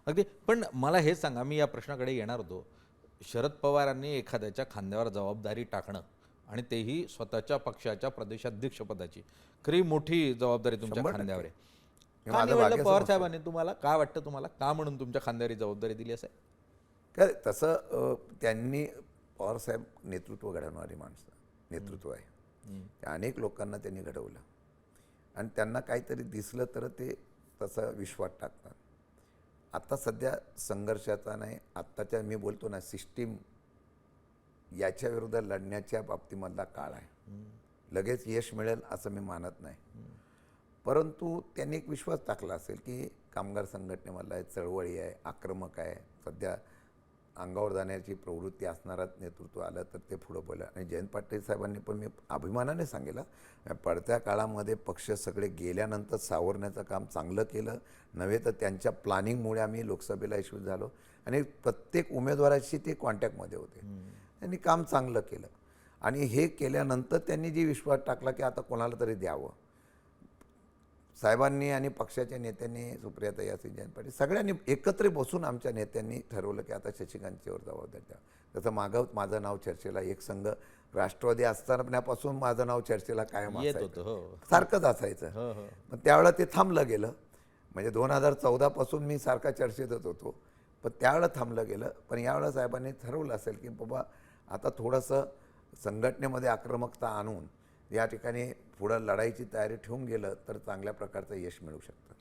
अगदी. पण मला हेच सांगा, मी या प्रश्नाकडे येणार होतो. शरद पवारांनी एखाद्याच्या खांद्यावर जबाबदारी टाकणं आणि तेही स्वतःच्या पक्षाच्या प्रदेशाध्यक्षपदाची, खरी मोठी जबाबदारी तुमच्या 100% खांद्यावर आहे. हे का माझं निवडलं भाग्य पवार समजतो. साहेबांनी तुम्हाला? काय वाटतं तुम्हाला? का म्हणून तुमच्या खांद्यावर ही जबाबदारी दिली असेल? काय तसं त्यांनी पवारसाहेब नेतृत्व घडवणारी माणसं नेतृत्व आहे. त्या अनेक लोकांना त्यांनी घडवलं आणि त्यांना काहीतरी दिसलं तर ते तसं विश्वास टाकतात. आता सध्या संघर्षाचा नाही, आत्ताच्या मी बोलतो ना सिस्टीम याच्या विरुद्ध लढण्याच्या बाबतीमधला काळ आहे. लगेच यश मिळेल असं मी मानत नाही. परंतु त्यांनी एक विश्वास टाकला असेल की कामगार संघटनेमधला आहे, चळवळी आहे, आक्रमक आहे, सध्या अंगावर जाण्याची प्रवृत्ती असणारं नेतृत्व आलं तर ते पुढं बोला. आणि जयंत पाटील साहेबांनी पण मी अभिमानाने सांगितलं, पडत्या काळामध्ये पक्ष सगळे गेल्यानंतर सावरण्याचं काम चांगलं केलं नव्हे तर त्यांच्या प्लॅनिंगमुळे आम्ही लोकसभेला यशस्वी झालो आणि प्रत्येक उमेदवाराशी ते कॉन्टॅक्टमध्ये होते. त्यांनी काम चांगलं केलं आणि हे केल्यानंतर त्यांनी जी विश्वास टाकला की आता कोणाला तरी द्यावं. साहेबांनी आणि पक्षाच्या नेत्यांनी, सुप्रियाताई असेल, जयंत पाटील सगळ्यांनी एकत्र बसून आमच्या नेत्यांनी ठरवलं की आता शशिकांतच्यावर जबाबदारी द्या. तसं मागं माझं नाव चर्चेला एक संघ राष्ट्रवादी असतानापासून माझं नाव चर्चेला कायम येत असायचं, होतं. हो. सारखंच असायचं. हो, हो. पण त्यावेळेला ते थांबलं गेलं. म्हणजे 2014 पासून मी सारखा चर्चेतच होतो, पण त्यावेळेला थांबलं गेलं. पण यावेळेला साहेबांनी ठरवलं असेल की बाबा आता थोडंसं संघटनेमध्ये आक्रमकता आणून या ठिकाणी पुढं लढाईची तयारी ठेवून गेलं तर चांगल्या प्रकारचं यश मिळू शकतं.